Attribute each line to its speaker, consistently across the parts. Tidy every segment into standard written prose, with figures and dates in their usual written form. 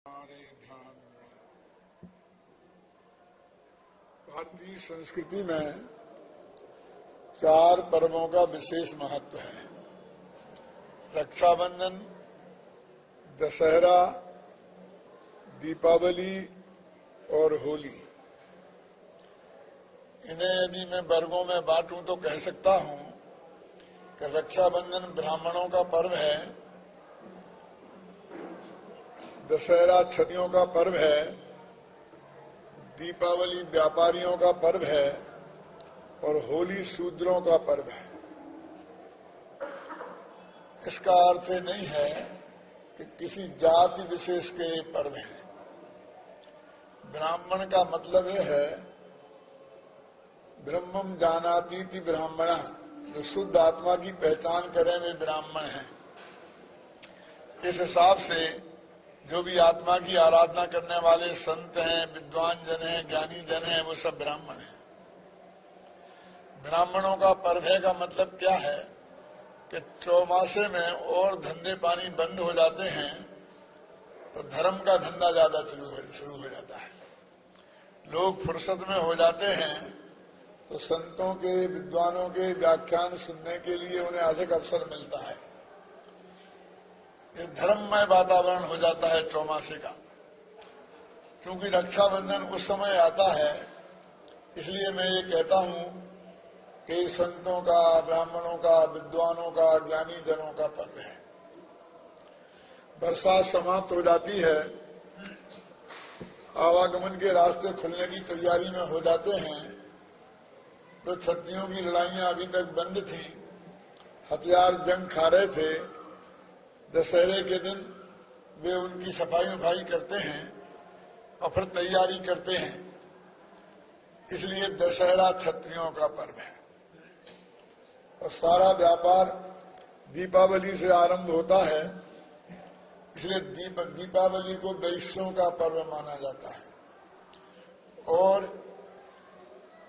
Speaker 1: हमारे ध्यान में भारतीय संस्कृति में 4 पर्वों का विशेष महत्व है। रक्षाबंधन, दशहरा, दीपावली और होली। इन्हें यदि मैं वर्गों में बांटूं तो कह सकता हूं कि रक्षाबंधन ब्राह्मणों का पर्व है, दशहरा क्षत्रियों का पर्व है, दीपावली व्यापारियों का पर्व है और होली शूद्रों का पर्व है। इसका अर्थ नहीं है कि किसी जाति विशेष के पर्व हैं। ब्राह्मण का मतलब यह है ब्रह्मम जानातीति ब्राह्मण, जो शुद्ध आत्मा की पहचान करें वे ब्राह्मण हैं। इस हिसाब से जो भी आत्मा की आराधना करने वाले संत हैं, विद्वान जन हैं, ज्ञानी जन हैं, वो सब ब्राह्मण हैं। ब्राह्मणों का पर्व है का मतलब क्या है कि चौमासे में और धंधे पानी बंद हो जाते हैं तो धर्म का धंधा ज्यादा शुरू हो जाता है। लोग फुर्सत में हो जाते हैं तो संतों के, विद्वानों के व्याख्यान सुनने के लिए उन्हें अधिक अवसर मिलता है। ये धर्ममय वातावरण हो जाता है चौमासे का। क्योंकि रक्षाबंधन उस समय आता है, इसलिए मैं ये कहता हूं कि संतों का, ब्राह्मणों का, विद्वानों का, ज्ञानी जनों का पर्व है। बरसात समाप्त हो जाती है, आवागमन के रास्ते खुलने की तैयारी में हो जाते हैं। तो क्षत्रियों की लड़ाइयां अभी तक बंद थी, हथियार जंग खा रहे थे। दशहरे के दिन वे उनकी सफाई करते हैं और फिर तैयारी करते हैं। इसलिए दशहरा क्षत्रियों का पर्व है और सारा व्यापार दीपावली से आरंभ होता है। इसलिए दीपावली को वैश्यों का पर्व माना जाता है। और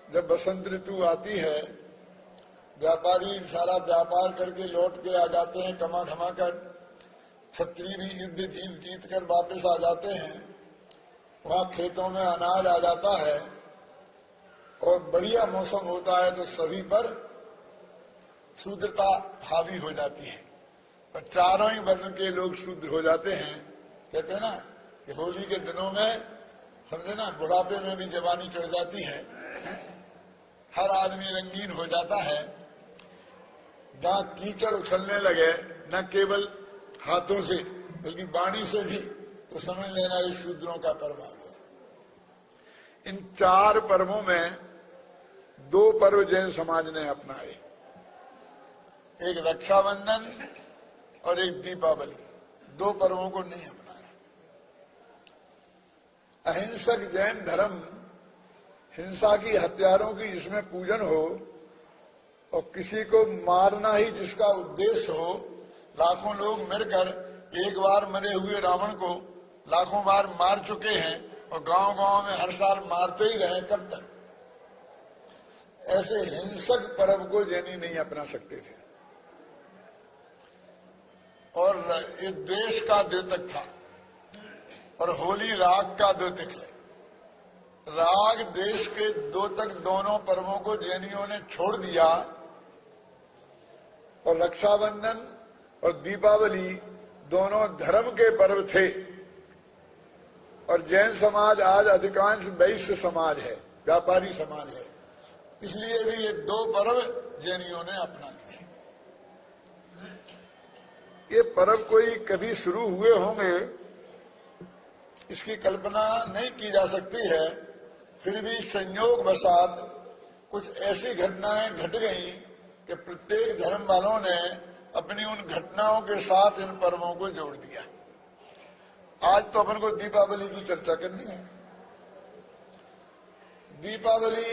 Speaker 1: जब बसंत ऋतु आती है, व्यापारी सारा व्यापार करके लौट के आ जाते हैं कमा धमा कर। क्षत्रिय भी युद्ध जीत कर वापस आ जाते हैं। वहां खेतों में अनाज आ जाता है और बढ़िया मौसम होता है तो सभी पर शूद्रता हावी हो जाती है और चारों ही वर्ण के लोग शूद्र हो जाते हैं। कहते हैं ना कि होली के दिनों में समझे ना, बुढ़ापे में भी जवानी चढ़ जाती है, हर आदमी रंगीन हो जाता है। जहां कीचड़ उछलने लगे न केवल हाथों से बल्कि वाणी से भी, तो समझ लेना ये शूद्रों का पर्व आ गया। इन 4 पर्वों में 2 पर्व जैन समाज ने अपनाए, एक रक्षाबंधन और एक दीपावली। 2 पर्वों को नहीं अपनाया। अहिंसक जैन धर्म हिंसा की, हत्यारों की जिसमें पूजन हो और किसी को मारना ही जिसका उद्देश्य हो। लाखों लोग मिलकर एक बार मरे हुए रावण को लाखों बार मार चुके हैं और गांव-गांव में हर साल मारते ही रहे, कब तक? ऐसे हिंसक पर्व को जैनी नहीं अपना सकते थे। और ये द्वेष का द्योतक था और होली राग का द्योतक है। राग देश के द्योतक दोनों पर्वों को जैनियों ने छोड़ दिया और रक्षाबंधन और दीपावली दोनों धर्म के पर्व थे। और जैन समाज आज अधिकांश वैश्य समाज है, व्यापारी समाज है। इसलिए भी ये 2 पर्व जैनियों ने अपना लिए। ये पर्व कोई कभी शुरू हुए होंगे इसकी कल्पना नहीं की जा सकती है। फिर भी संयोग वशात कुछ ऐसी घटनाएं घट गई कि प्रत्येक धर्म वालों ने अपनी उन घटनाओं के साथ इन पर्वों को जोड़ दिया। आज तो अपन को दीपावली की चर्चा करनी है। दीपावली,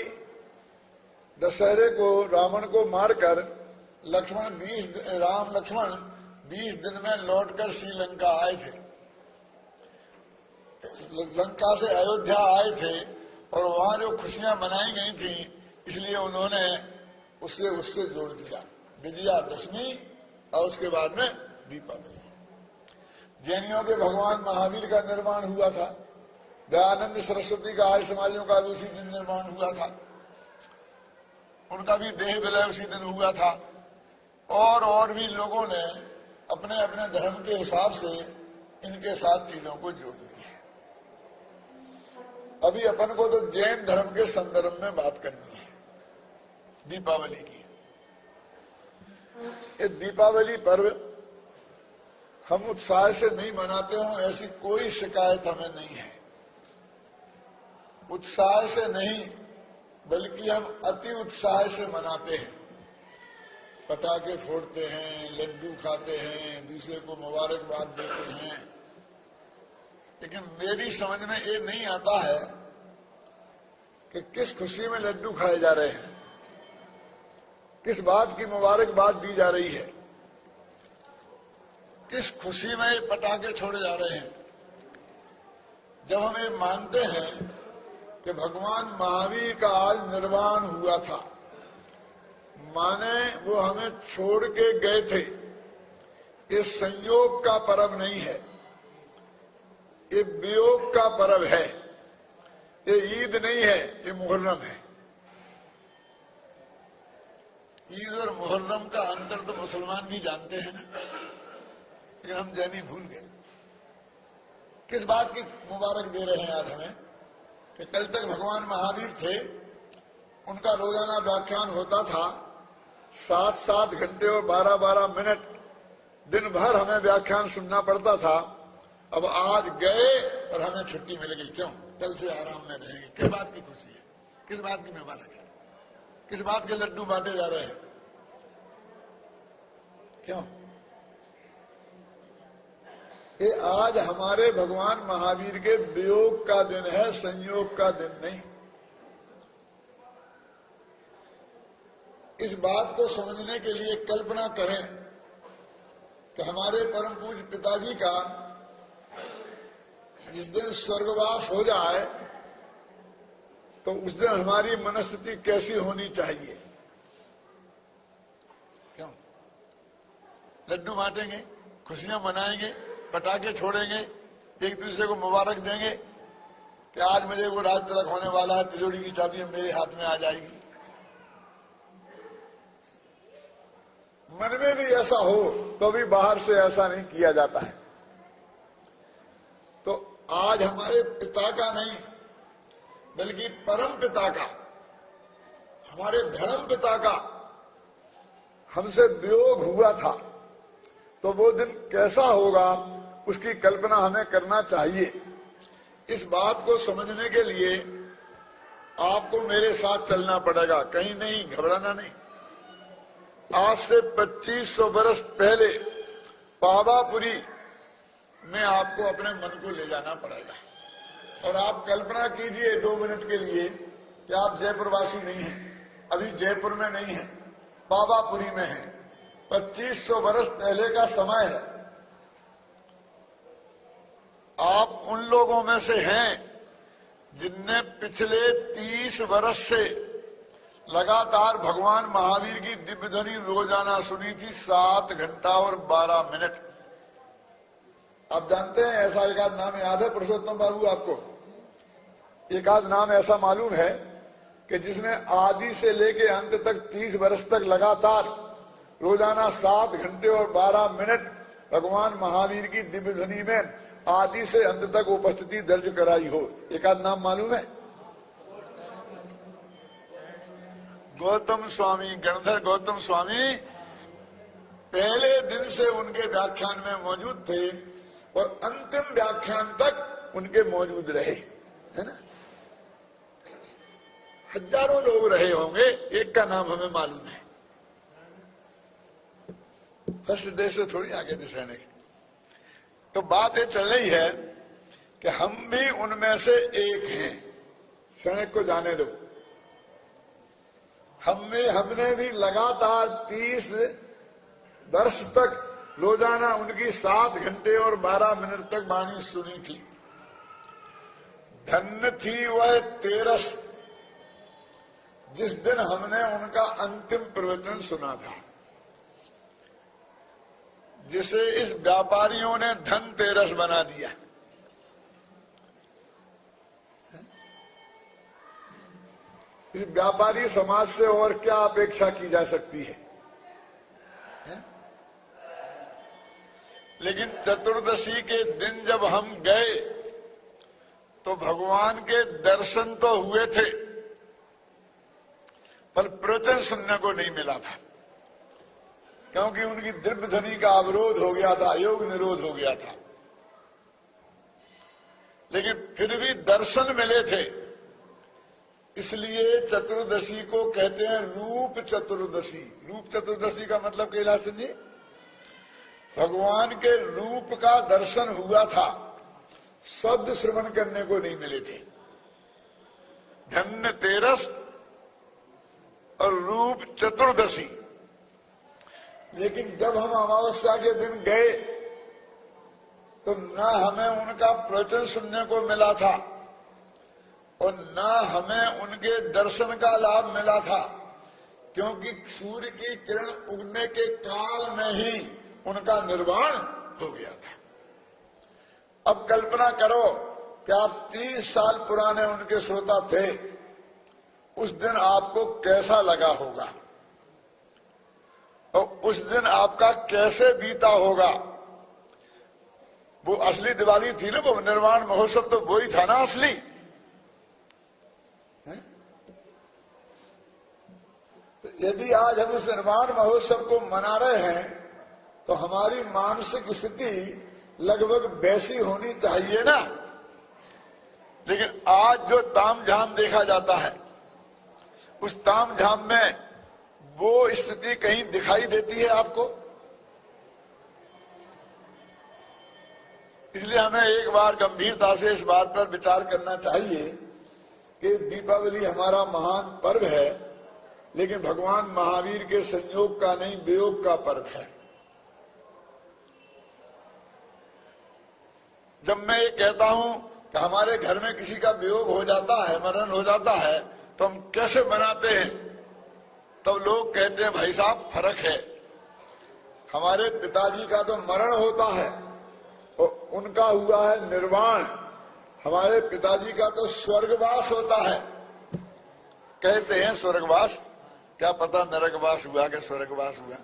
Speaker 1: दशहरे को रावण को मारकर राम लक्ष्मण 20 दिन में लौटकर श्रीलंका आए थे। लंका से अयोध्या आए थे और वहां जो खुशियां मनाई गई थी, इसलिए उन्होंने उससे जोड़ दिया विजयादशमी और उसके बाद में दीपावली। जैनियों के भगवान महावीर का निर्माण हुआ था, दयानंद सरस्वती का आर्य समाजों का उसी दिन निर्माण हुआ था, उनका भी देह विलय उसी दिन हुआ था। और भी लोगों ने अपने अपने धर्म के हिसाब से इनके साथ चीजों को जोड़ लिया। अभी अपन को तो जैन धर्म के संदर्भ में बात करनी है, दीपावली की। ये दीपावली पर्व हम उत्साह से नहीं मनाते हो, ऐसी कोई शिकायत हमें नहीं है। उत्साह से नहीं, बल्कि हम अति उत्साह से मनाते हैं। पटाखे फोड़ते हैं, लड्डू खाते हैं, दूसरे को मुबारकबाद देते हैं। लेकिन मेरी समझ में ये नहीं आता है कि किस खुशी में लड्डू खाए जा रहे हैं, किस बात की मुबारकबाद दी जा रही है, किस खुशी में पटाखे छोड़े जा रहे हैं। जब हम ये मानते हैं कि भगवान महावीर का आज निर्वाण हुआ था, माने वो हमें छोड़ के गए थे, ये संयोग का पर्व नहीं है, ये वियोग का पर्व है, ये ईद नहीं है, ये मुहर्रम है। ईद और मुहर्रम का अंतर तो मुसलमान भी जानते हैं ना, लेकिन हम जैनी भूल गए। किस बात की मुबारक दे रहे हैं आज हमें कि कल तक भगवान महावीर थे, उनका रोजाना व्याख्यान होता था, 7-7 घंटे और 12-12 मिनट दिन भर हमें व्याख्यान सुनना पड़ता था। अब आज गए और हमें छुट्टी मिल गई। क्यों? कल से आराम में रहेंगे। किस बात की खुशी है, किस बात की मुबारक है, किस बात के लड्डू बांटे जा रहे हैं? क्यों? ये आज हमारे भगवान महावीर के वियोग का दिन है, संयोग का दिन नहीं। इस बात को समझने के लिए कल्पना करें कि हमारे परम पूज्य पिताजी का जिस दिन स्वर्गवास हो जाए तो उस दिन हमारी मनस्थिति कैसी होनी चाहिए? क्यों? लड्डू बांटेंगे, खुशियां मनाएंगे, पटाखे छोड़ेंगे, एक दूसरे को मुबारक देंगे कि आज मुझे वो राज तिलक होने वाला है, तिजोरी की चाबी मेरे हाथ में आ जाएगी। मन में भी ऐसा हो तो भी बाहर से ऐसा नहीं किया जाता है। तो आज हमारे पिता का नहीं, बल्कि परम पिता का, हमारे धर्म पिता का हमसे वियोग हुआ था, तो वो दिन कैसा होगा उसकी कल्पना हमें करना चाहिए। इस बात को समझने के लिए आपको मेरे साथ चलना पड़ेगा, कहीं नहीं, घबराना नहीं। आज से 2500 वर्ष पहले पावापुरी में आपको अपने मन को ले जाना पड़ेगा। और आप कल्पना कीजिए 2 मिनट के लिए कि आप जयपुरवासी नहीं हैं, अभी जयपुर में नहीं हैं, पावापुरी में हैं। 2500 वर्ष पहले का समय है। आप उन लोगों में से हैं जिनने पिछले 30 वर्ष से लगातार भगवान महावीर की दिव्य ध्वनि रोजाना सुनी थी, 7 घंटा और 12 मिनट। आप जानते हैं, ऐसा एक आध नाम याद है पुरुषोत्तम बाबू आपको? एक आध नाम ऐसा मालूम है कि जिसने आदि से लेके अंत तक 30 वर्ष तक लगातार रोजाना 7 घंटे और 12 मिनट भगवान महावीर की दिव्य ध्वनि में आदि से अंत तक उपस्थिति दर्ज कराई हो? एक आध नाम मालूम है? गौतम स्वामी, गणधर गौतम स्वामी पहले दिन से उनके व्याख्यान में मौजूद थे और अंतिम व्याख्यान तक उनके मौजूद रहे, है ना? हजारों लोग रहे होंगे, एक का नाम हमें मालूम है। फर्स्ट डे से थोड़ी आगे थे सैनिक। तो बात ये चल रही है कि हम भी उनमें से एक हैं। सैनिक को जाने दो। हमने भी लगातार 30 वर्ष तक रोजाना उनकी 7 घंटे और 12 मिनट तक वाणी सुनी थी। धन्य थी वह तेरस जिस दिन हमने उनका अंतिम प्रवचन सुना था। जिसे इस व्यापारियों ने धनतेरस बना दिया। इस व्यापारी समाज से और क्या अपेक्षा की जा सकती है? लेकिन चतुर्दशी के दिन जब हम गए तो भगवान के दर्शन तो हुए थे, पर प्रवचन सुनने को नहीं मिला था, क्योंकि उनकी दिव्य ध्वनि का अवरोध हो गया था, योग निरोध हो गया था। लेकिन फिर भी दर्शन मिले थे। इसलिए चतुर्दशी को कहते हैं रूप चतुर्दशी। रूप चतुर्दशी का मतलब कैलाश जी, भगवान के रूप का दर्शन हुआ था, शब्द श्रवण करने को नहीं मिले थे। धनतेरस और रूप चतुर्दशी। लेकिन जब हम अमावस्या के दिन गए तो न हमें उनका प्रवचन सुनने को मिला था और न हमें उनके दर्शन का लाभ मिला था, क्योंकि सूर्य की किरण उगने के काल में ही उनका निर्वाण हो गया था। अब कल्पना करो कि आप 30 साल पुराने उनके श्रोता थे, उस दिन आपको कैसा लगा होगा और उस दिन आपका कैसे बीता होगा। वो असली दिवाली थी ना, वो निर्वाण महोत्सव तो वो ही था ना असली। तो यदि आज हम उस निर्वाण महोत्सव को मना रहे हैं तो हमारी मानसिक स्थिति लगभग वैसी होनी चाहिए ना। लेकिन आज जो तामझाम देखा जाता है, उस तामझाम में वो स्थिति कहीं दिखाई देती है आपको? इसलिए हमें एक बार गंभीरता से इस बात पर विचार करना चाहिए कि दीपावली हमारा महान पर्व है, लेकिन भगवान महावीर के संयोग का नहीं, वियोग का पर्व है। जब मैं ये कहता हूं कि हमारे घर में किसी का वियोग हो जाता है, मरण हो जाता है, तो हम कैसे मनाते हैं, तब लोग कहते हैं भाई साहब फर्क है। हमारे पिताजी का तो मरण होता है और उनका हुआ है निर्वाण, हमारे पिताजी का तो स्वर्गवास होता है। कहते हैं स्वर्गवास, क्या पता नरकवास हुआ कि स्वर्गवास हुआ।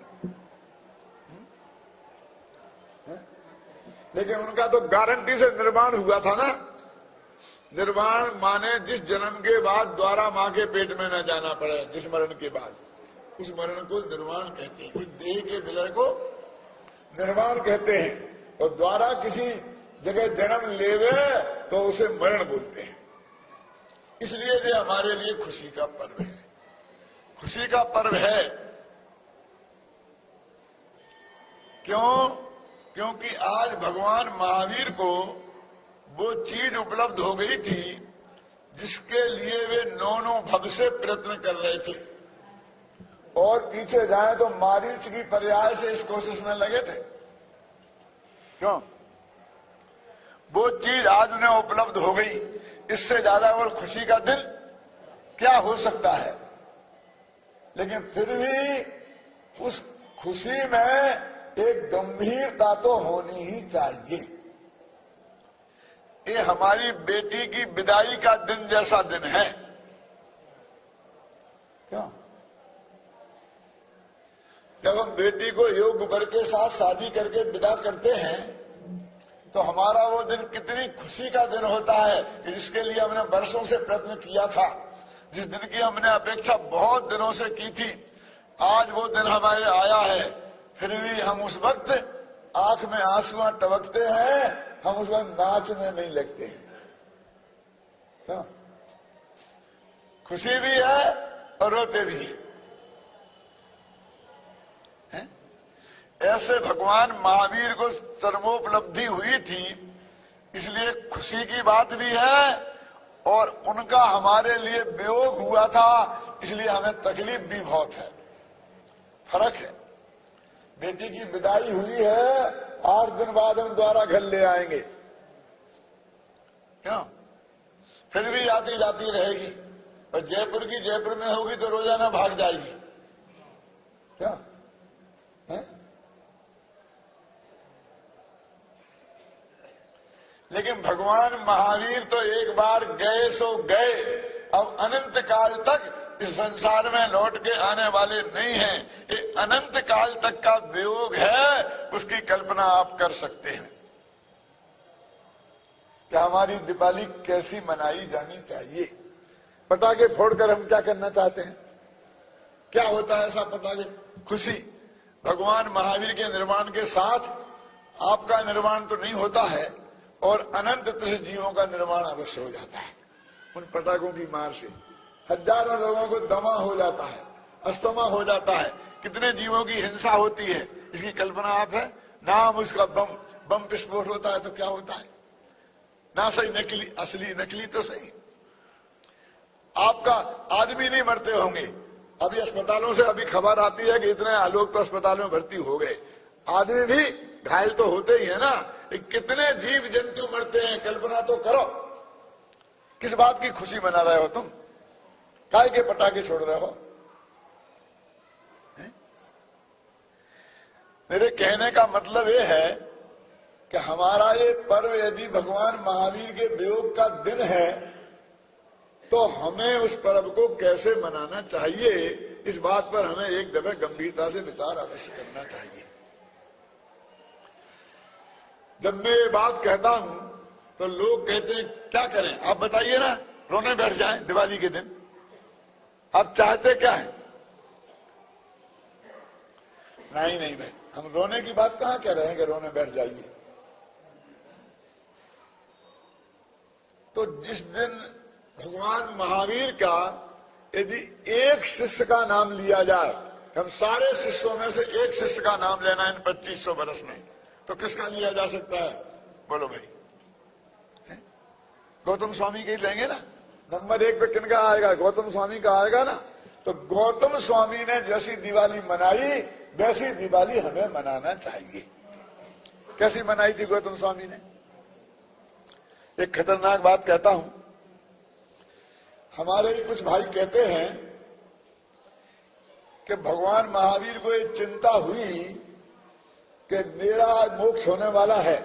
Speaker 1: लेकिन उनका तो गारंटी से निर्वाण हुआ था ना। निर्वाण माने जिस जन्म के बाद द्वारा माँ के पेट में न जाना पड़े, जिस मरण के बाद, उस मरण को निर्वाण कहते हैं। उस देह के विलय को निर्वाण कहते हैं। और द्वारा किसी जगह जन्म लेवे तो उसे मरण बोलते हैं। इसलिए ये हमारे लिए खुशी का पर्व है। खुशी का पर्व है क्यों? क्योंकि आज भगवान महावीर को वो चीज उपलब्ध हो गई थी जिसके लिए वे 9 भव से प्रयत्न कर रहे थे। और पीछे जाए तो मारीच की पर्याय से इस कोशिश में लगे थे। क्यों? वो चीज आज उन्हें उपलब्ध हो गई। इससे ज्यादा और खुशी का दिन क्या हो सकता है? लेकिन फिर भी उस खुशी में एक गंभीरता तो होनी ही चाहिए। ये हमारी बेटी की विदाई का दिन जैसा दिन है। क्यों? जब हम बेटी को योग वर के साथ शादी करके विदा करते हैं तो हमारा वो दिन कितनी खुशी का दिन होता है, जिसके लिए हमने वर्षों से प्रयत्न किया था, जिस दिन की हमने अपेक्षा बहुत दिनों से की थी। आज वो दिन हमारे आया है, फिर भी हम उस वक्त आंख में आंसुआं टपकते हैं, हम उस वक्त नाचने नहीं लगते हैं। क्यों? खुशी भी है और रोते भी है। ऐसे भगवान महावीर को चरमोपलब्धि हुई थी, इसलिए खुशी की बात भी है और उनका हमारे लिए वियोग हुआ था, इसलिए हमें तकलीफ भी बहुत है। फर्क है। बेटी की विदाई हुई है, 8 दिन बाद हम द्वारा घर ले आएंगे। क्यों? फिर भी आती जाती रहेगी। और जयपुर की जयपुर में होगी तो रोजाना भाग जाएगी। क्या है? लेकिन भगवान महावीर तो एक बार गए सो गए, अब अनंत काल तक इस संसार में लौट के आने वाले नहीं हैं। ये अनंत काल तक का वियोग है, उसकी कल्पना आप कर सकते हैं। क्या हमारी दिवाली कैसी मनाई जानी चाहिए? पटाखे फोड़कर हम क्या करना चाहते हैं? क्या होता है ऐसा पटाखे? खुशी। भगवान महावीर के निर्माण के साथ आपका निर्माण तो नहीं होता है, और अनंत जीवों का निर्माण अवश्य हो जाता है उन पटाखों की मार से। हजारों लोगों को दमा हो जाता है, अस्थमा हो जाता है, कितने जीवों की हिंसा होती है, इसकी कल्पना आप है? नाम उसका बम विस्फोट होता है तो क्या होता है? ना सही नकली, असली नकली तो सही। आपका आदमी नहीं मरते होंगे। अभी अस्पतालों से अभी खबर आती है कि इतने लोग तो अस्पताल में भर्ती हो गए, आदमी भी घायल तो होते ही है ना। कितने जीव जंतु मरते हैं, कल्पना तो करो। किस बात की खुशी मना रहे हो तुम? काय के पटाखे छोड़ रहे हो? मेरे कहने का मतलब ये है कि हमारा ये पर्व यदि भगवान महावीर के वियोग का दिन है तो हमें उस पर्व को कैसे मनाना चाहिए, इस बात पर हमें एक दफे गंभीरता से विचार अवश्य करना चाहिए। जब मैं ये बात कहता हूं तो लोग कहते हैं क्या करें? आप बताइए ना, रोने बैठ जाएं दिवाली के दिन? आप चाहते क्या है? नहीं भाई, हम रोने की बात कहां कह रहे हैं कि रोने बैठ जाइए। तो जिस दिन भगवान महावीर का यदि एक शिष्य का नाम लिया जाए, हम सारे शिष्यों में से एक शिष्य का नाम लेना इन 2500 वर्ष में, तो किसका लिया जा सकता है? बोलो भाई। गौतम स्वामी के ही लेंगे ना? नंबर 1 पे किनका आएगा? गौतम स्वामी का आएगा ना। तो गौतम स्वामी ने जैसी दिवाली मनाई वैसी दिवाली हमें मनाना चाहिए। कैसी मनाई थी गौतम स्वामी ने? एक खतरनाक बात कहता हूं। हमारे ही कुछ भाई कहते हैं कि भगवान महावीर को एक चिंता हुई कि मेरा मोक्ष होने वाला है,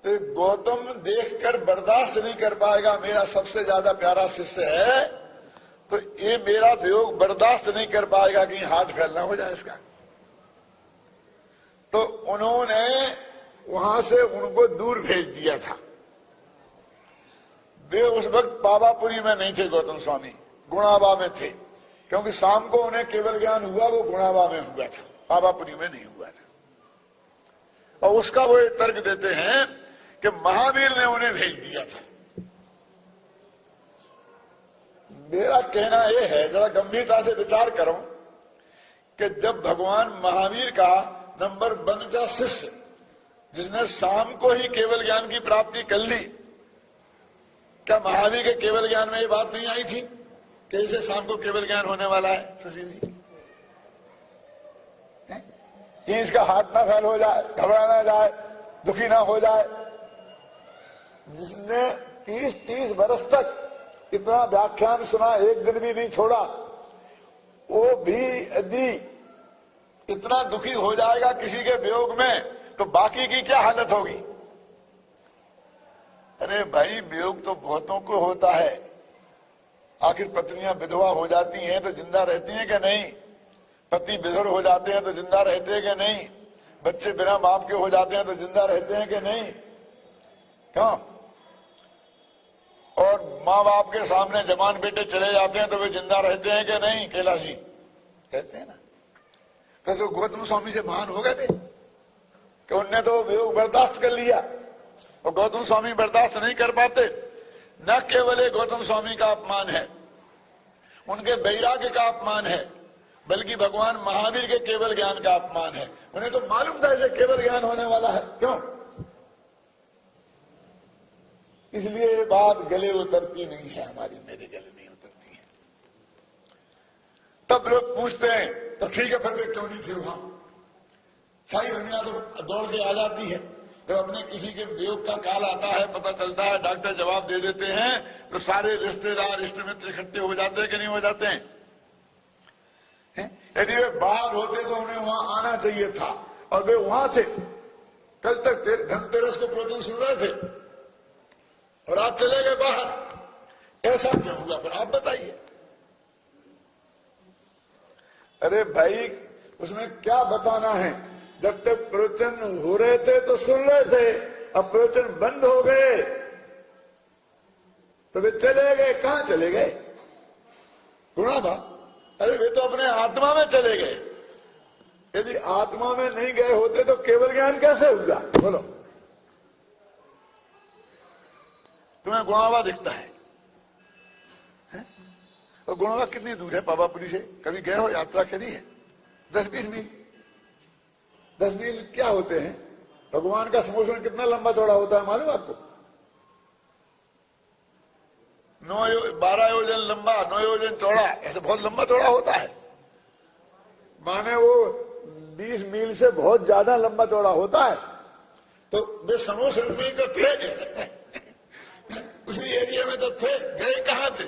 Speaker 1: तो गौतम देखकर बर्दाश्त नहीं कर पाएगा, मेरा सबसे ज्यादा प्यारा शिष्य है, तो ये मेरा वियोग बर्दाश्त नहीं कर पाएगा कि हाथ फैलना हो जाए इसका। तो उन्होंने वहां से उनको दूर भेज दिया था। वे उस वक्त पावापुरी में नहीं थे, गौतम स्वामी गुणाबा में थे, क्योंकि शाम को उन्हें केवल ज्ञान हुआ वो गुणाबा में हुआ था, पावापुरी में नहीं हुआ था। और उसका वो तर्क देते हैं कि महावीर ने उन्हें भेज दिया था। मेरा कहना यह है, जरा गंभीरता से विचार करो कि जब भगवान महावीर का नंबर 1 का शिष्य, जिसने शाम को ही केवल ज्ञान की प्राप्ति कर ली, क्या महावीर के केवल ज्ञान में ये बात नहीं आई थी कि इसे शाम को केवल ज्ञान होने वाला है? सुशील जी, कि इसका हाथ ना फैल हो जाए, घबरा ना जाए, दुखी ना हो जाए। जिसने 30 वर्ष तक इतना व्याख्यान सुना, एक दिन भी नहीं छोड़ा, वो भी यदि इतना दुखी हो जाएगा किसी के वियोग में, तो बाकी की क्या हालत होगी? अरे भाई, वियोग तो बहुतों को होता है। आखिर पत्नियां विधवा हो जाती हैं तो जिंदा रहती हैं कि नहीं? पति विधुर हो जाते हैं तो जिंदा रहते हैं कि नहीं? बच्चे बिना बाप के हो जाते हैं तो जिंदा रहते हैं कि नहीं? क्यों? और माँ बाप के सामने जवान बेटे चले जाते हैं तो वे जिंदा रहते हैं कि नहीं? कैलाश जी कहते हैं ना। तो गौतम स्वामी से महान हो गए थे कि उनने तो वियोग बर्दाश्त कर लिया, और गौतम स्वामी बर्दाश्त नहीं कर पाते। न केवल गौतम स्वामी का अपमान है, उनके वैराग्य का अपमान है, बल्कि भगवान महावीर के केवल ज्ञान का अपमान है। उन्हें तो मालूम था इसे केवल ज्ञान होने वाला है। क्यों? इसलिए ये बात गले उतरती नहीं है, हमारी मेरे गले नहीं उतरती है। तब लोग पूछते हैं तो ठीक है, फिर वे क्यों नहीं थे वहां? सारी दुनिया तो दौड़ के आ जाती है। जब अपने किसी के वियोग का काल आता है, पता चलता है, डॉक्टर जवाब दे देते हैं, तो सारे रिश्तेदार इष्ट मित्र इकट्ठे हो जाते हैं कि नहीं हो जाते हैं? यदि वे बाहर होते तो उन्हें वहां आना चाहिए था, और वे वहां थे। कल तक धनतेरस को प्रवचन सुन रहे थे, और आप चले गए बाहर, ऐसा क्यों हुआ? फिर आप बताइए। अरे भाई, उसमें क्या बताना है? जब तक प्रवचन हो रहे थे तो सुन रहे थे, अब प्रवचन बंद हो गए तो वे चले गए। कहां चले गए? गुणाबा, अरे वे तो अपने आत्मा में चले गए। यदि आत्मा में नहीं गए होते तो केवल ज्ञान कैसे होगा? बोलो। तुम्हें गुणावा दिखता है? और गुणावा कितनी दूर है पावापुरी से? कभी गए हो? यात्रा करी है? 10-20 मील। 10 मील क्या होते हैं? भगवान का समोषण कितना लंबा चौड़ा होता है मालूम आपको? 12 योजन लंबा, 9 योजन चौड़ा, ऐसे बहुत लंबा चौड़ा होता है। माने वो 20 मील से बहुत ज्यादा लंबा चौड़ा होता है। तो वे समोषण में ही तो थे उसी एरिया में तो थे, गए कहां थे?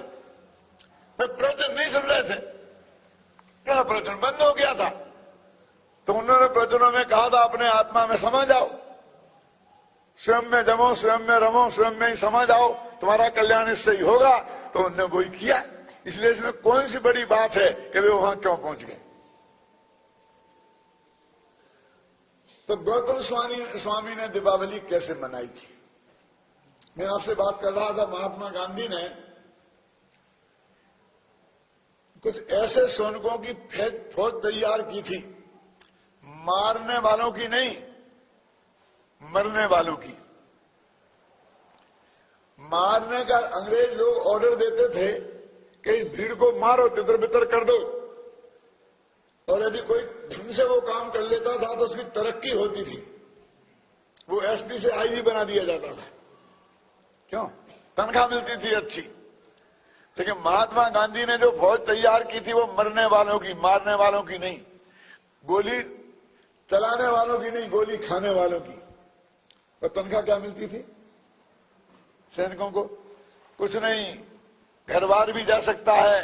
Speaker 1: वे प्रवचन नहीं सुन रहे थे, क्या प्रवचन बंद हो गया था। तो उन्होंने प्रवचनों में कहा था अपने आत्मा में समा जाओ, स्वयं में जमो, स्वयं में रमो, स्वयं में ही समा जाओ, तुम्हारा कल्याण इससे ही होगा। तो उन्होंने वही किया। इसलिए इसमें कौन सी बड़ी बात है कि वे वहां क्यों पहुंच गए? तो गौतम स्वामी ने दीपावली कैसे मनाई थी? मैं आपसे बात कर रहा था, महात्मा गांधी ने कुछ ऐसे सैनिकों की फौज तैयार की थी, मारने वालों की नहीं, मरने वालों की। मारने का अंग्रेज लोग ऑर्डर देते थे कि इस भीड़ को मारो, तितर बितर कर दो, और यदि कोई ढंग से वो काम कर लेता था तो उसकी तरक्की होती थी, वो एसपी से आईजी बना दिया जाता था। क्यों? तनख्वाह मिलती थी अच्छी। लेकिन महात्मा गांधी ने जो फौज तैयार की थी वो मरने वालों की, मारने वालों की नहीं, गोली चलाने वालों की नहीं, गोली खाने वालों की। और तनख्वाह क्या मिलती थी सैनिकों को? कुछ नहीं, घर बार भी जा सकता है,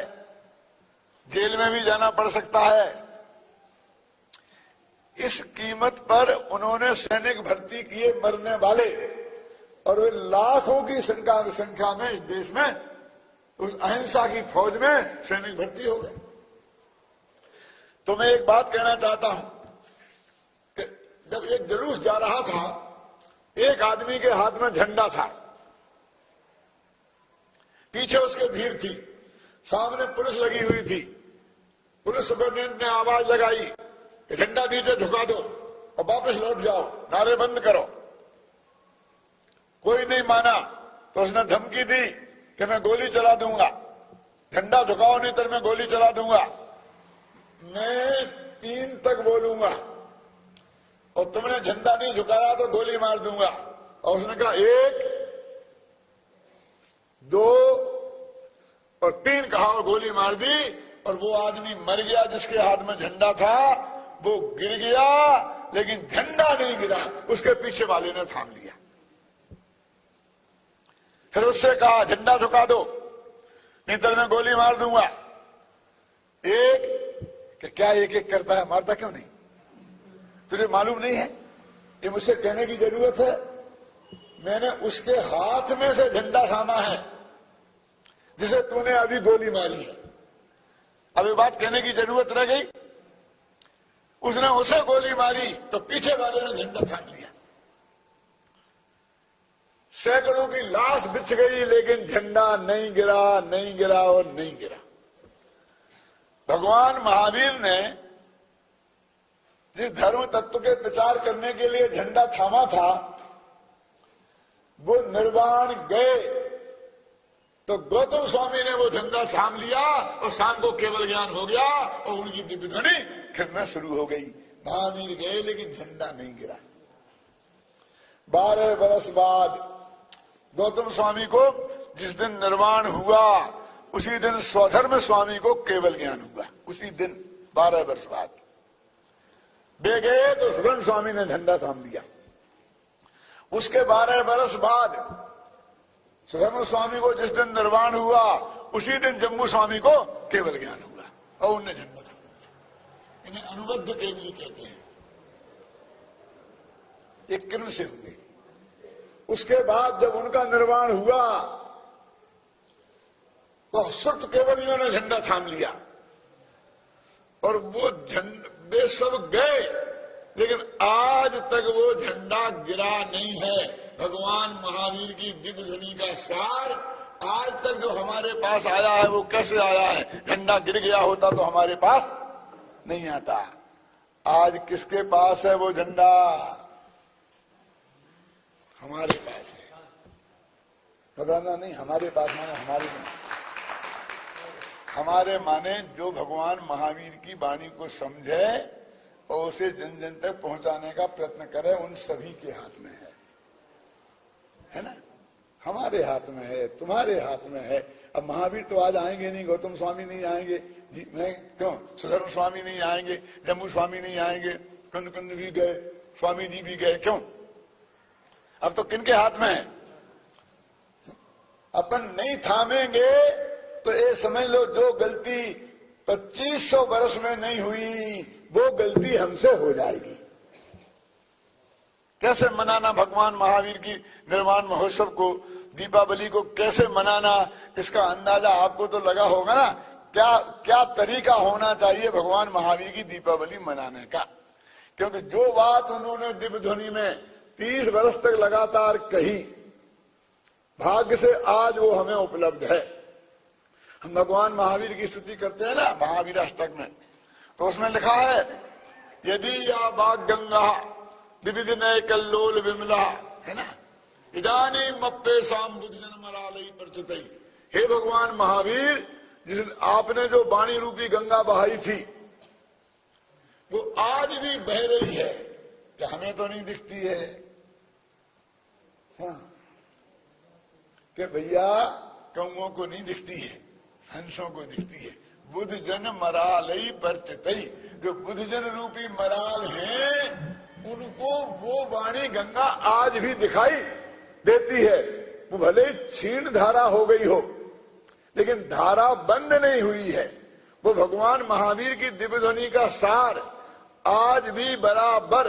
Speaker 1: जेल में भी जाना पड़ सकता है। इस कीमत पर उन्होंने सैनिक भर्ती किए, मरने वाले, और वे लाखों की संख्या में इस देश में उस अहिंसा की फौज में सैनिक भर्ती हो गए। तो मैं एक बात कहना चाहता हूं कि जब एक जुलूस जा रहा था, एक आदमी के हाथ में झंडा था, पीछे उसके भीड़ थी, सामने पुलिस लगी हुई थी। पुलिस सुपरिटेंडेंट ने आवाज लगाई कि झंडा नीचे झुका दो और वापस लौट जाओ, नारे बंद करो। कोई नहीं माना तो उसने धमकी दी कि मैं गोली चला दूंगा, झंडा झुकाओ नहीं तो मैं गोली चला दूंगा, मैं 3 तक बोलूंगा और तुमने झंडा नहीं झुकाया तो गोली मार दूंगा। और उसने कहा 1, 2 और 3 कहा और गोली मार दी, और वो आदमी मर गया जिसके हाथ में झंडा था, वो गिर गया, लेकिन झंडा नहीं गिरा, उसके पीछे वाले ने थाम लिया। फिर उससे कहा झंडा झुका दो नहीं तो मैं गोली मार दूंगा। कि क्या एक एक करता है, मारता क्यों नहीं? तुझे मालूम नहीं है? ये मुझसे कहने की जरूरत है? मैंने उसके हाथ में से झंडा थामा है जिसे तूने अभी गोली मारी है। अब ये बात कहने की जरूरत रह गई? उसने उसे गोली मारी तो पीछे वाले ने झंडा थाम लिया। सैकड़ों की लाश बिछ गई, लेकिन झंडा नहीं गिरा, नहीं गिरा और नहीं गिरा। भगवान महावीर ने जिस धर्म तत्व के प्रचार करने के लिए झंडा थामा था, वो निर्वाण गए तो गौतम स्वामी ने वो झंडा थाम लिया और शाम को केवल ज्ञान हो गया और उनकी दिव्य ध्वनि खिलना शुरू हो गई। महावीर गए लेकिन झंडा नहीं गिरा। 12 वर्ष बाद गौतम स्वामी को जिस दिन निर्वाण हुआ, उसी दिन स्वधर्म स्वामी को केवल ज्ञान हुआ। उसी दिन 12 वर्ष बाद वे गए तो स्वधर्म स्वामी ने झंडा थाम लिया। उसके 12 वर्ष बाद स्वधर्म स्वामी को जिस दिन निर्वाण हुआ, उसी दिन जम्मू स्वामी को केवल ज्ञान हुआ और उनने झंडा थाम लिया। इन्हें अनुबद्ध केवली कहते हैं। एक किरण से हुए। उसके बाद जब उनका निर्वाण हुआ तो सुर्त केवलियों ने झंडा थाम लिया और वो वे सब गए, लेकिन आज तक वो झंडा गिरा नहीं है। भगवान महावीर की दिव्य ध्वनि का सार आज तक जो हमारे पास आया है वो कैसे आया है? झंडा गिर गया होता तो हमारे पास नहीं आता। आज किसके पास है वो झंडा? हमारे पास है। घबराना नहीं, हमारे पास माने हमारे नहीं, हमारे माने जो भगवान महावीर की वाणी को समझे और उसे जन जन तक पहुंचाने का प्रयत्न करे, उन सभी के हाथ में है ना? हमारे हाथ में है, तुम्हारे हाथ में है। अब महावीर तो आज आएंगे नहीं, गौतम स्वामी नहीं आएंगे जी, मैं क्यों, सुधर्म स्वामी नहीं आएंगे, जम्मू स्वामी नहीं आएंगे, कुंद कुंद भी गए, स्वामी जी भी गए, क्यों? अब तो किनके हाथ में है? अपन नहीं थामेंगे तो ये समझ लो जो गलती 2500 वर्ष में नहीं हुई वो गलती हमसे हो जाएगी। कैसे मनाना भगवान महावीर की निर्वाण महोत्सव को, दीपावली को कैसे मनाना, इसका अंदाजा आपको तो लगा होगा ना। क्या क्या तरीका होना चाहिए भगवान महावीर की दीपावली मनाने का? क्योंकि जो बात उन्होंने दिव्य ध्वनि में 30 वर्ष तक लगातार कही, भाग्य से आज वो हमें उपलब्ध है। हम भगवान महावीर की स्तुति करते हैं ना महावीर अष्टक में, तो उसमें लिखा है यदि या बाग गंगा विविध नय कल्लोल विमला, है ना, इदानी मप्पे शाम बुद्ध जन्मरालई प्रचतई। हे भगवान महावीर, जिस आपने जो वाणी रूपी गंगा बहाई थी वो आज भी बह रही है, कि हमें तो नहीं दिखती है। हाँ, कि भैया कौओं को नहीं दिखती है, हंसों को दिखती है। बुद्ध जन मरालई परचतई, जो बुद्ध जन रूपी मराल हैं उनको वो वाणी गंगा आज भी दिखाई देती है। वो भले क्षीण धारा हो गई हो, लेकिन धारा बंद नहीं हुई है। वो भगवान महावीर की दिव्य ध्वनि का सार आज भी बराबर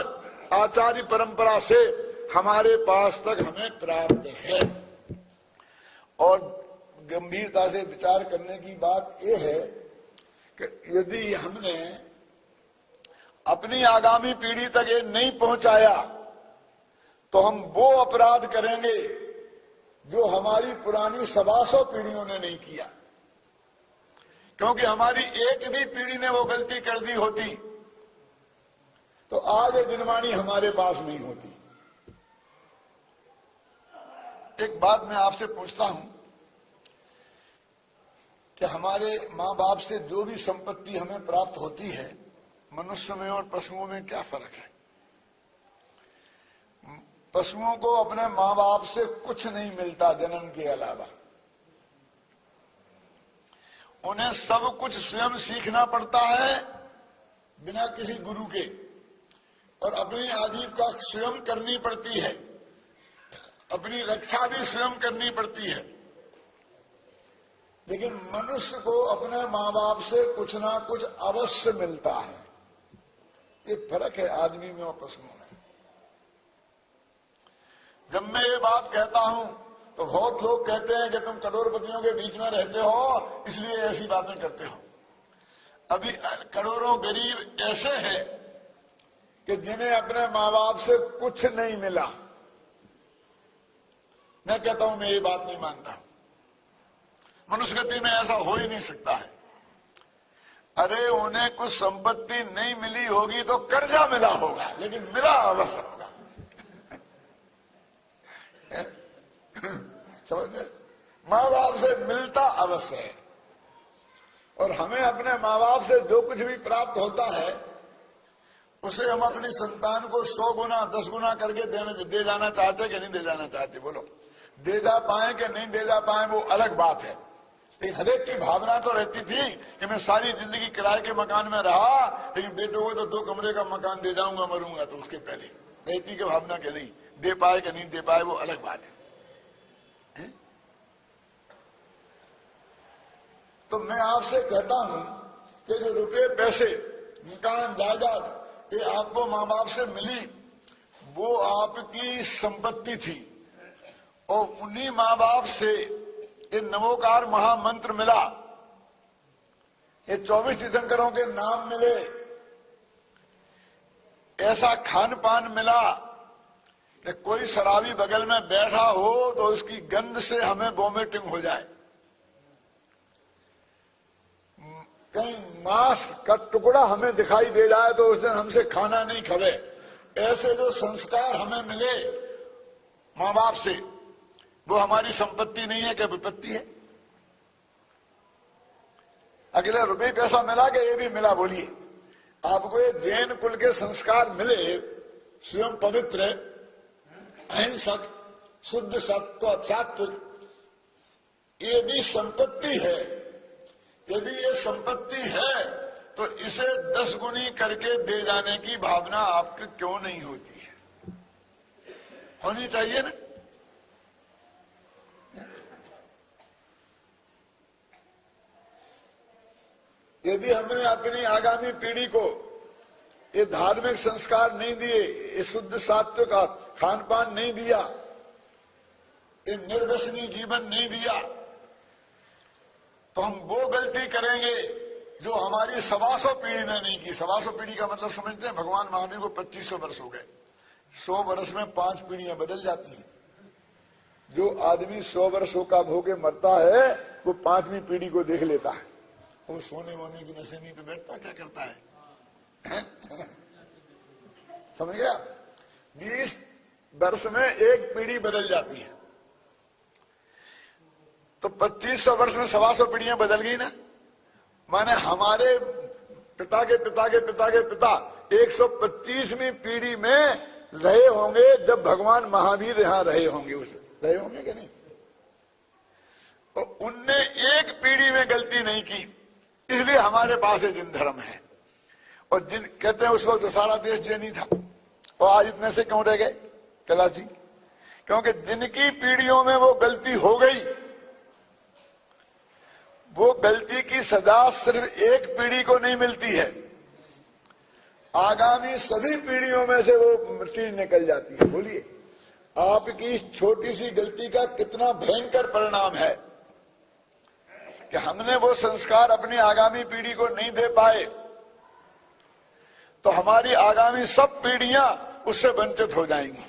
Speaker 1: आचार्य परंपरा से हमारे पास तक हमें प्राप्त है। और गंभीरता से विचार करने की बात यह है कि यदि हमने अपनी आगामी पीढ़ी तक ये नहीं पहुंचाया तो हम वो अपराध करेंगे जो हमारी पुरानी 125 पीढ़ियों ने नहीं किया। क्योंकि हमारी एक भी पीढ़ी ने वो गलती कर दी होती तो आज ये दिनवाणी हमारे पास नहीं होती। एक बात मैं आपसे पूछता हूं कि हमारे माँ बाप से जो भी संपत्ति हमें प्राप्त होती है, मनुष्य में और पशुओं में क्या फर्क है? पशुओं को अपने माँ बाप से कुछ नहीं मिलता जन्म के अलावा, उन्हें सब कुछ स्वयं सीखना पड़ता है बिना किसी गुरु के, और अपनी आजीविका स्वयं करनी पड़ती है, अपनी रक्षा भी स्वयं करनी पड़ती है। लेकिन मनुष्य को अपने माँ बाप से कुछ ना कुछ अवश्य मिलता है। ये फर्क है आदमी में और पशुओं में। जब मैं ये बात कहता हूं तो बहुत लोग कहते हैं कि तुम करोड़पतियों के बीच में रहते हो इसलिए ऐसी बातें करते हो। अभी करोड़ों गरीब ऐसे हैं कि जिन्हें अपने माँ बाप से कुछ नहीं मिला। मैं कहता हूं मैं ये बात नहीं मानता, मनुष्य गति में ऐसा हो ही नहीं सकता है। अरे उन्हें कुछ संपत्ति नहीं मिली होगी तो कर्जा मिला होगा, लेकिन मिला अवश्य होगा। समझे? माँ बाप से मिलता अवश्य है, और हमें अपने माँ बाप से जो कुछ भी प्राप्त होता है उसे हम अपनी संतान को 100 गुना 10 गुना करके दे जाना चाहते कि नहीं दे जाना चाहते? बोलो, दे जा पाए कि नहीं दे जा पाए वो अलग बात है। लेकिन हरेक की भावना तो रहती थी कि मैं सारी जिंदगी किराए के मकान में रहा, लेकिन बेटों को तो 2 कमरे का मकान दे जाऊंगा मरूंगा तो उसके पहले। बेटी की भावना के नहीं, दे पाए कि नहीं दे पाए वो अलग बात है। तो मैं आपसे कहता हूं कि जो रुपये पैसे मकान जायदाद ये आपको माँ बाप से मिली वो आपकी संपत्ति थी, और उन्हीं माँ बाप से ये नमोकार महामंत्र मिला, ये 24 तीर्थंकरों के नाम मिले, ऐसा खान पान मिला कि कोई शराबी बगल में बैठा हो तो उसकी गंध से हमें वोमिटिंग हो जाए, कहीं मांस का टुकड़ा हमें दिखाई दे जाए तो उस दिन हमसे खाना नहीं खावे। ऐसे जो संस्कार हमें मिले माँ बाप से, वो हमारी संपत्ति नहीं है कि विपत्ति है? अगले रुपये पैसा मिला कि ये भी मिला? बोलिए, आपको ये जैन कुल के संस्कार मिले, स्वयं पवित्र, अहिंसक, शुद्ध, सत्व, सात्विक, ये भी संपत्ति है। यदि ये संपत्ति है तो इसे 10 गुनी करके दे जाने की भावना आपकी क्यों नहीं होती है? होनी चाहिए ना। यदि हमने अपनी आगामी पीढ़ी को ये धार्मिक संस्कार नहीं दिए, ये शुद्ध सात्विक खान पान नहीं दिया, ये निर्व्यसनी जीवन नहीं दिया, तो हम वो गलती करेंगे जो हमारी 125 पीढ़ी ने नहीं की। 125 पीढ़ी का मतलब समझते हैं? भगवान महावीर को 2500 वर्ष हो गए। 100 वर्ष में 5 पीढ़ियां बदल जाती हैं। जो आदमी 100 वर्षों का होके मरता है वो 5वीं पीढ़ी को देख लेता है। वो सोने वोने की नशेनी पे बैठता क्या करता है? समझ गया? 20 वर्ष में एक पीढ़ी बदल जाती है, तो 2500 वर्ष में 125 पीढ़ियां बदल गई ना। माने हमारे पिता के पिता के पिता के पिता 125वीं पीढ़ी में रहे होंगे जब भगवान महावीर यहां रहे होंगे। उस रहे होंगे कि नहीं? तो उनने एक पीढ़ी में गलती नहीं की, इसलिए हमारे पास ये जिन धर्म है। और जिन कहते हैं उस वक्त सारा देश जैनी था, और आज इतने से क्यों रह गए कैलाश जी? क्योंकि जिनकी पीढ़ियों में वो गलती हो गई, वो गलती की सजा सिर्फ एक पीढ़ी को नहीं मिलती है, आगामी सभी पीढ़ियों में से वो चीज निकल जाती है। बोलिए, आपकी छोटी सी गलती का कितना भयंकर परिणाम है कि हमने वो संस्कार अपनी आगामी पीढ़ी को नहीं दे पाए, तो हमारी आगामी सब पीढ़ियां उससे वंचित हो जाएंगी।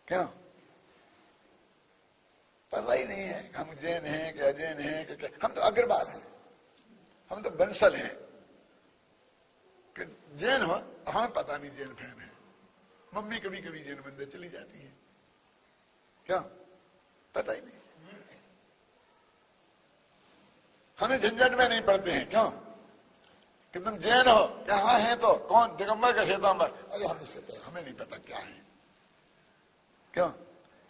Speaker 1: क्या पता ही नहीं है हम जैन हैं कि अजैन हैं कि हम तो अग्रवाल हैं, हम तो बंसल हैं कि जैन हो, हमें पता नहीं जैन फैन है। मम्मी कभी कभी जैन मंदिर चली जाती है, क्या पता ही नहीं, हमें झंझट में नहीं पड़ते हैं। क्यों कि तुम जैन हो? यहाँ है तो कौन? दिगंबर का श्वेतांबर? अरे हम इससे हमें नहीं पता क्या है। क्यों?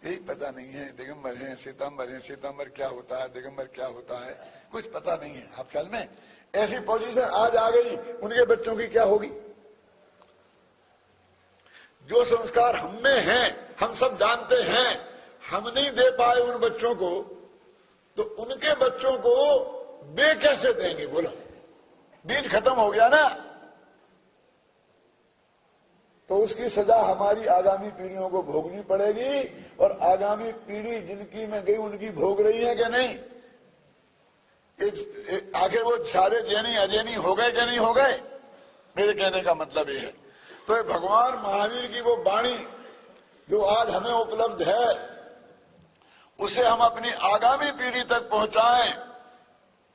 Speaker 1: यही पता नहीं है, दिगंबर है, श्वेतांबर है, श्वेतांबर क्या होता है, दिगंबर क्या होता है, कुछ पता नहीं है। आप ख्याल में ऐसी पोजीशन आज आ गई, उनके बच्चों की क्या होगी? जो संस्कार हम में हैं, हम सब जानते हैं, हम नहीं दे पाए उन बच्चों को, तो उनके बच्चों को वे कैसे देंगे? बोलो, बीज खत्म हो गया ना। तो उसकी सजा हमारी आगामी पीढ़ियों को भोगनी पड़ेगी, और आगामी पीढ़ी जिनकी में गई उनकी भोग रही है कि नहीं? आखिर वो सारे जैनी अजैनी हो गए कि नहीं हो गए? मेरे कहने का मतलब ये है। तो भगवान महावीर की वो वाणी जो आज हमें उपलब्ध है, उसे हम अपनी आगामी पीढ़ी तक पहुंचाएं,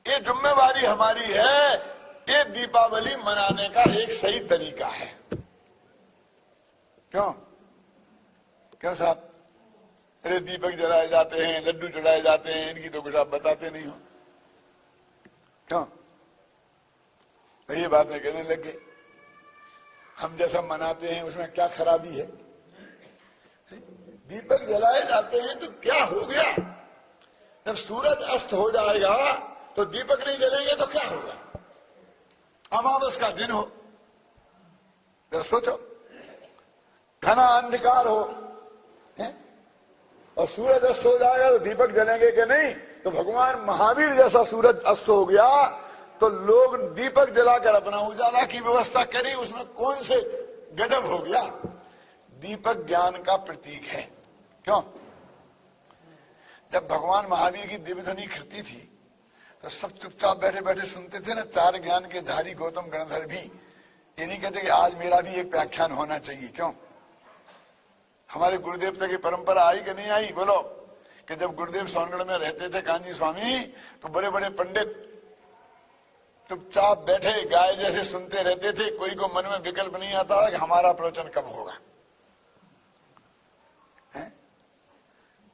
Speaker 1: ये जिम्मेवारी हमारी है। ये दीपावली मनाने का एक सही तरीका है। क्यों? क्यों साहब? अरे दीपक जलाए जाते हैं, लड्डू चढ़ाए जाते हैं, इनकी तो कुछ आप बताते नहीं हो। क्यों? ये बातें कहने लगे, हम जैसा मनाते हैं उसमें क्या खराबी है? दीपक जलाए जाते हैं तो क्या हो गया? जब सूरज अस्त हो जाएगा तो दीपक नहीं जलेंगे तो क्या होगा? अमावस का दिन हो, जरा सोचो, घना अंधकार हो है? और सूरज अस्त हो जाएगा तो दीपक जलेंगे कि नहीं? तो भगवान महावीर जैसा सूरज अस्त हो गया तो लोग दीपक जलाकर अपना उजाला की व्यवस्था करी, उसमें कौन से गजब हो गया? दीपक ज्ञान का प्रतीक है। क्यों? जब भगवान महावीर की दिव्य ध्वनि खिलती थी तो सब चुपचाप बैठे बैठे सुनते थे ना। 4 ज्ञान के धारी गौतम गणधर भी ये नहीं कहते कि आज मेरा भी एक व्याख्यान होना चाहिए। क्यों? हमारे गुरुदेव तक की परंपरा आई कि नहीं आई? बोलो। कि जब गुरुदेव सोनगढ़ में रहते थे कांजी स्वामी, तो बड़े बड़े पंडित चुपचाप बैठे गाय जैसे सुनते रहते थे। कोई को मन में विकल्प नहीं आता कि हमारा प्रवचन कब होगा।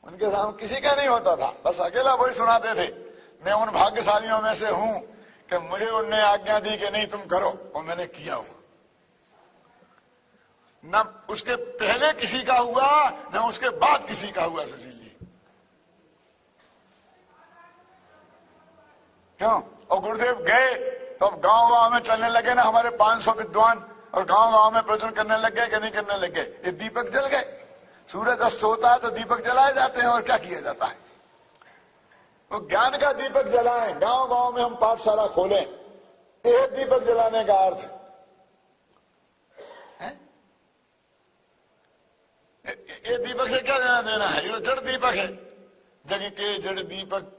Speaker 1: उनके सामने किसी का नहीं होता था, बस अकेला वही सुनाते थे। मैं उन भाग्यशालियों में से हूं कि मुझे उनने आज्ञा दी कि नहीं तुम करो, और मैंने किया हूं। न उसके पहले किसी का हुआ, न उसके बाद किसी का हुआ। सुशील जी, क्यों? और गुरुदेव गए तो अब गांव गांव में चलने लगे ना हमारे 500 विद्वान, और गांव गांव में प्रवचन करने लग गए कि नहीं करने लग गए। ये दीपक जल गए। सूरज अस्त होता है तो दीपक जलाए जाते हैं, और क्या किया जाता है? वो ज्ञान का दीपक जलाएं। गांव गांव में हम पाठशाला खोलें, एक दीपक जलाने का अर्थ है। ये दीपक से क्या लेना देना है? ये जड़ दीपक है। जग के जड़ दीपक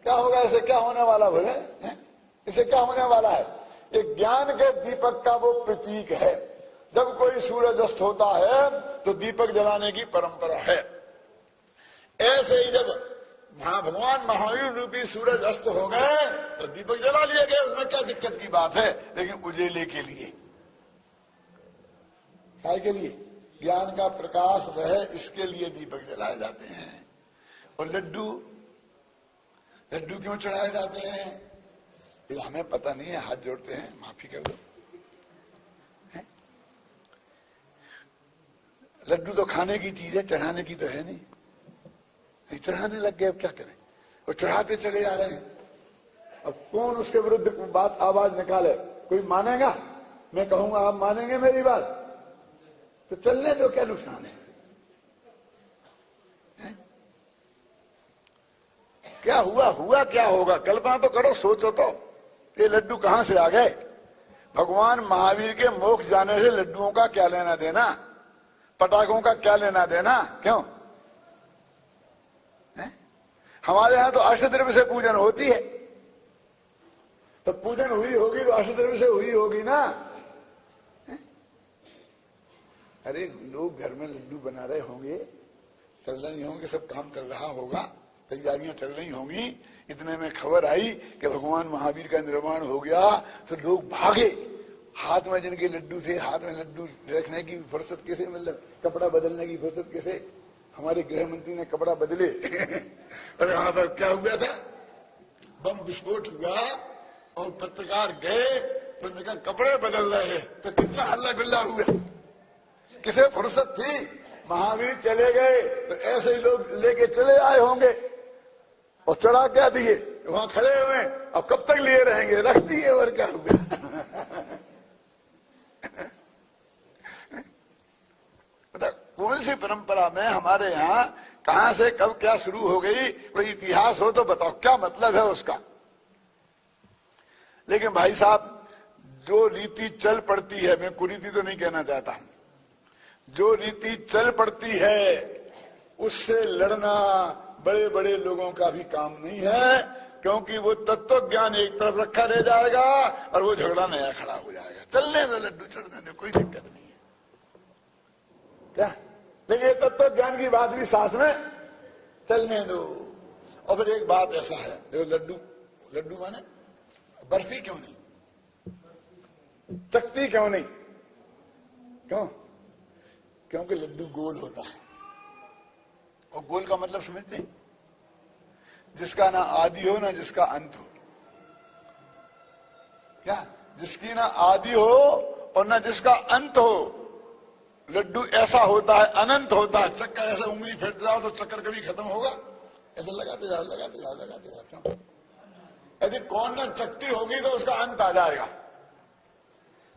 Speaker 1: क्या होगा? इसे क्या होने वाला बोले? इसे क्या होने वाला है? ये ज्ञान के दीपक का वो प्रतीक है। जब कोई सूरज अस्त होता है तो दीपक जलाने की परंपरा है। ऐसे ही जब भगवान महावीर रूपी सूरज अस्त हो गए तो दीपक जला लिए गए। उसमें क्या दिक्कत की बात है? लेकिन उजेले के लिए, काय के लिए? ज्ञान का प्रकाश रहे, इसके लिए दीपक जलाए जाते हैं। और लड्डू क्यों चढ़ाए जाते हैं? ये हमें पता नहीं है, हाथ जोड़ते हैं, माफी कर दो। लड्डू तो खाने की चीज है, चढ़ाने की तो है नहीं। चढ़ाने लग गए, अब क्या करें? वो चढ़ाते चले जा रहे हैं। अब कौन उसके विरुद्ध बात आवाज निकाले? कोई मानेगा? मैं कहूंगा आप मानेंगे मेरी बात? तो चलने दो, क्या नुकसान है? क्या हुआ क्या होगा? कल्पना तो करो, सोचो तो। ये लड्डू कहां से आ गए? भगवान महावीर के मोक्ष जाने से लड्डुओं का क्या लेना देना? पटाखों का क्या लेना देना? क्यों? हमारे यहां तो अष्टद्रव्य से पूजन होती है। तो पूजन हुई होगी तो अष्टद्रव्य से हुई होगी ना। अरे लोग घर में लड्डू बना रहे होंगे, चल रही होंगे, सब काम चल रहा होगा, तैयारियां चल रही होंगी। इतने में खबर आई कि भगवान महावीर का निर्माण हो गया, तो लोग भागे। हाथ में जिनके लड्डू थे, हाथ में लड्डू रखने की फुर्सत कैसे, मतलब कपड़ा बदलने की फुर्सत कैसे? हमारे गृह मंत्री ने कपड़ा बदले। और वहां पर क्या हुआ था? बम विस्फोट हुआ और पत्रकार गए तो उन्होंने कहा कपड़े बदल रहे हैं, तो कितना हल्ला गुल्ला हुआ। किसे फुर्सत थी? महावीर चले गए तो ऐसे ही लोग लेके चले आए होंगे और चढ़ा क्या दिए, वहां खड़े हुए। अब कब तक लिए रहेंगे? रख दिए, और क्या हुआ? कौन सी परंपरा में हमारे यहाँ कहां से कब क्या शुरू हो गई? कोई इतिहास हो तो बताओ, क्या मतलब है उसका? लेकिन भाई साहब, जो रीति चल पड़ती है, मैं कुरीति तो नहीं कहना चाहता, जो रीति चल पड़ती है उससे लड़ना बड़े बड़े लोगों का भी काम नहीं है। क्योंकि वो तत्व ज्ञान एक तरफ रखा रह जाएगा और वो झगड़ा नया खड़ा हो जाएगा। चलने दो, लड्डू चढ़ने दो, कोई दिक्कत नहीं है। क्या? लेकिन तत्व ज्ञान की बात भी साथ में चलने दो। और फिर एक बात ऐसा है, देखो लड्डू माने बर्फी क्यों नहीं, चकती क्यों नहीं? क्यों? क्योंकि लड्डू गोल होता है। और गोल का मतलब समझते हैं? जिसका ना आदि हो ना जिसका अंत हो। क्या? जिसकी ना आदि हो और ना जिसका अंत हो। लड्डू ऐसा होता है, अनंत होता है। चक्कर ऐसा उंगली फेंट जाओ तो चक्कर कभी खत्म होगा? ऐसा लगाते जाओ, लगाते जाओ, लगाते जाओ। क्यों? यदि कॉर्नर चकती होगी तो उसका अंत आ जाएगा।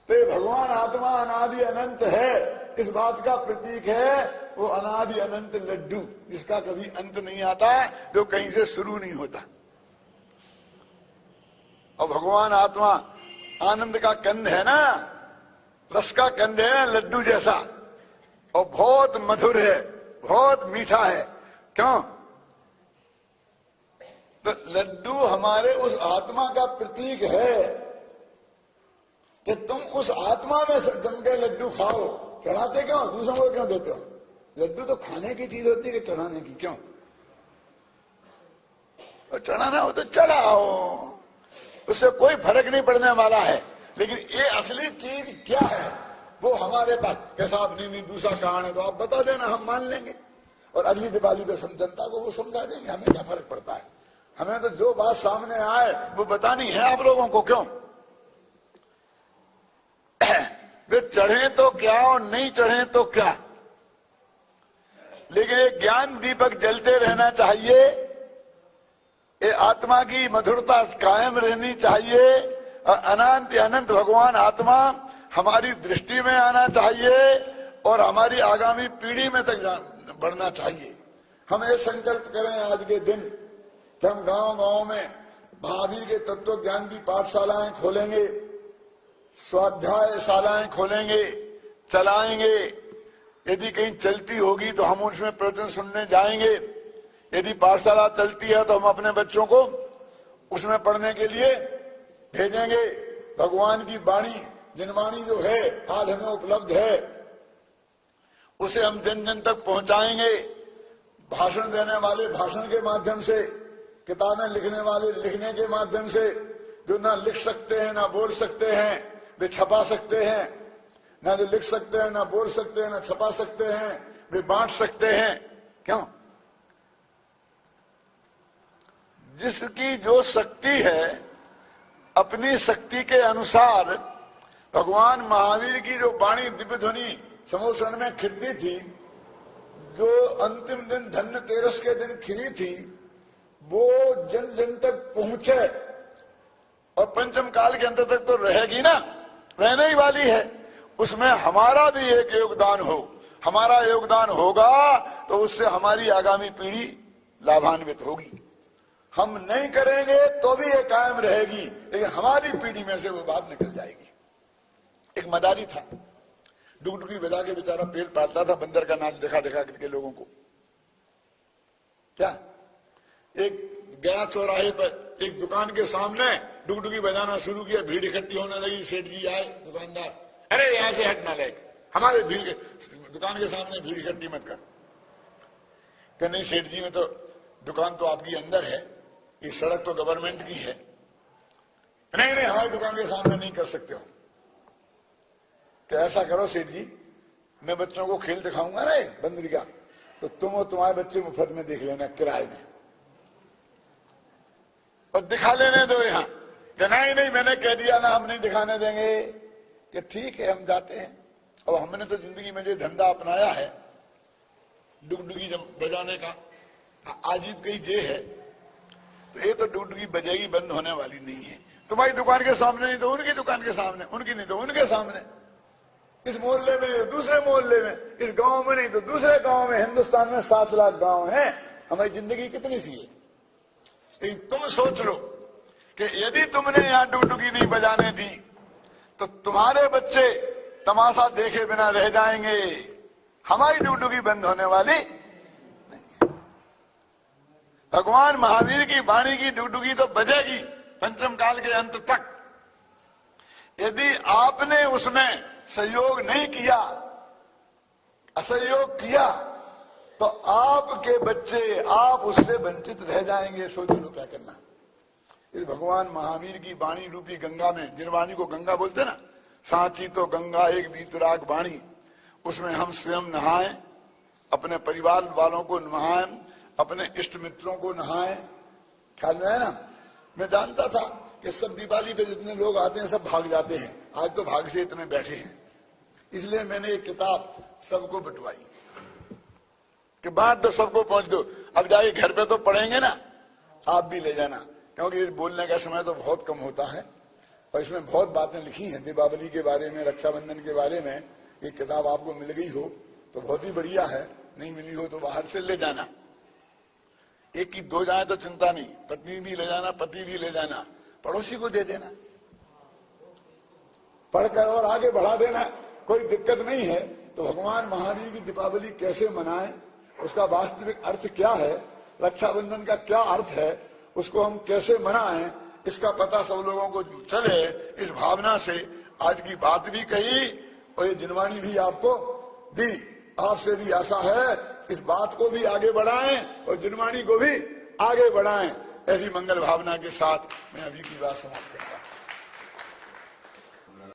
Speaker 1: तो भगवान आत्मा अनादि अनंत है, इस बात का प्रतीक है वो अनादि अनंत लड्डू, जिसका कभी अंत नहीं आता, जो कहीं से शुरू नहीं होता। और भगवान आत्मा आनंद का कंद है ना, रस का कंद है लड्डू जैसा, और बहुत मधुर है, बहुत मीठा है। क्यों? तो लड्डू हमारे उस आत्मा का प्रतीक है कि तुम उस आत्मा में जम के लड्डू खाओ। चढ़ाते क्यों? दूसरों को क्यों देते हो? लड्डू तो खाने की चीज होती है कि चढ़ाने की? क्यों? और चढ़ाना हो तो चढ़ाओ, उससे कोई फर्क नहीं पड़ने वाला है। लेकिन ये असली चीज क्या है वो हमारे पास, कैसा आप नहीं दूसरा कारण है तो आप बता देना, हम मान लेंगे और अगली दिवाली पे जनता को वो समझा देंगे। हमें क्या फर्क पड़ता है? हमें तो जो बात सामने आए वो बतानी है आप लोगों को। क्यों? वे चढ़े तो क्या और नहीं चढ़े तो क्या, लेकिन एक ज्ञान दीपक जलते रहना चाहिए, ये आत्मा की मधुरता कायम रहनी चाहिए, और अनंत अनंत भगवान आत्मा हमारी दृष्टि में आना चाहिए और हमारी आगामी पीढ़ी में तक बढ़ना चाहिए। हम ये संकल्प करें आज के दिन कि हम गांव गांव में महावीर के तत्व ज्ञान की पाठशालाएं खोलेंगे, स्वाध्याय शालाएं खोलेंगे, चलाएंगे। यदि कहीं चलती होगी तो हम उसमें प्रवचन सुनने जाएंगे। यदि पाठशाला चलती है तो हम अपने बच्चों को उसमें पढ़ने के लिए भेजेंगे। भगवान की वाणी, जनवाणी जो है आज हमें उपलब्ध है, उसे हम जन जन तक पहुंचाएंगे। भाषण देने वाले भाषण के माध्यम से, किताबें लिखने वाले लिखने के माध्यम से, जो ना लिख सकते हैं ना बोल सकते हैं वे छपा सकते हैं, ना जो लिख सकते हैं ना बोल सकते हैं ना छपा सकते हैं वे बांट सकते हैं। क्यों? जिसकी जो शक्ति है अपनी शक्ति के अनुसार, भगवान महावीर की जो वाणी दिव्य ध्वनि समोषण में खिलती थी, जो अंतिम दिन धन्यतेरस के दिन खिली थी, वो जन जन तक पहुंचे और पंचम काल के अंत तक तो रहेगी ना, रहने ही वाली है। उसमें हमारा भी एक योगदान हो, हमारा योगदान होगा तो उससे हमारी आगामी पीढ़ी लाभान्वित होगी। हम नहीं करेंगे तो भी ये कायम रहेगी, लेकिन हमारी पीढ़ी में से वो बात निकल जाएगी। एक मदारी था, डुगडुगी बजा के बेचारा पेट पालता था, बंदर का नाच दिखा दिखा करके लोगों को। क्या एक गया चौराहे पर एक दुकान के सामने डुगडुगी बजाना शुरू किया, भीड़ इकट्ठी होने लगी। सेठ जी आए, दुकानदार, अरे यहां से हटना लायक, हमारे भीड़ दुकान के सामने भीड़ इकट्ठी मत कर। कि नहीं सेठ जी, में तो दुकान तो आपकी अंदर है, ये सड़क तो गवर्नमेंट की है। नहीं नहीं, हमारी दुकान के सामने नहीं कर सकते हो। तो ऐसा करो सेठ जी, मैं बच्चों को खेल दिखाऊंगा ना बंदरी का, तो तुम और तुम्हारे बच्चे मुफ्त में देख लेना किराए में, और दिखा लेने दो यहाँ। नहीं नहीं, मैंने कह दिया ना, हम नहीं दिखाने देंगे। कि ठीक है, हम जाते हैं। अब हमने तो जिंदगी में जो धंधा अपनाया है डुगडुगी बजाने का, आजीब कहीं ये है, तो ये तो डुगडुगी बजेगी, बंद होने वाली नहीं है। तुम्हारी दुकान के सामने नहीं तो उनकी दुकान के सामने, उनकी नहीं तो उनके सामने, इस मोहल्ले में नहीं तो दूसरे मोहल्ले में, इस गांव में नहीं तो दूसरे गांव में। हिंदुस्तान में 7 लाख गांव हैं, हमारी जिंदगी कितनी सी है। लेकिन तुम सोच लो कि यदि तुमने यहाँ डुगडुगी नहीं बजाने दी तो तुम्हारे बच्चे तमाशा देखे बिना रह जाएंगे। हमारी डुगडुगी बंद होने वाली नहीं। भगवान महावीर की वाणी की डुगडुगी तो बजेगी पंचम काल के अंत तक। यदि आपने उसमें सहयोग नहीं किया, असहयोग किया, तो आपके बच्चे, आप उससे वंचित रह जाएंगे। सोच लो क्या करना। इस भगवान महावीर की वाणी रूपी गंगा में, जिन वाणी को गंगा बोलते ना, साची तो गंगा एक बीतराग वाणी, उसमें हम स्वयं नहाएं, अपने परिवार वालों को नहाएं, अपने इष्ट मित्रों को नहाएं। ख्याल में है ना? मैं जानता था कि सब दिवाली पे जितने लोग आते हैं सब भाग जाते हैं, आज तो भाग से इतने बैठे हैं, इसलिए मैंने एक किताब सबको बंटवाई कि बात तो सबको पहुंच दो। अब जाके घर पे तो पढ़ेंगे ना, आप भी ले जाना, क्योंकि बोलने का समय तो बहुत कम होता है और इसमें बहुत बातें लिखी हैं दीपावली के बारे में, रक्षाबंधन के बारे में। एक किताब आपको मिल गई हो तो बहुत ही बढ़िया है, नहीं मिली हो तो बाहर से ले जाना। एक की 2 जाए तो चिंता नहीं, पत्नी भी ले जाना, पति भी ले जाना, पड़ोसी को दे देना। पढ़कर और आगे बढ़ा देना, कोई दिक्कत नहीं है। तो भगवान महावीर की दीपावली कैसे मनाएं, उसका वास्तविक अर्थ क्या है, रक्षाबंधन का क्या अर्थ है, उसको हम कैसे मनाएं, इसका पता सब लोगों को चले, इस भावना से आज की बात भी कही और ये जिनवाणी भी आपको दी। आपसे भी आशा है इस बात को भी आगे बढ़ाएं और जिनवाणी को भी आगे बढ़ाएं। ऐसी मंगल भावना के साथ मैं अभी की बात समाप्त करता हूं।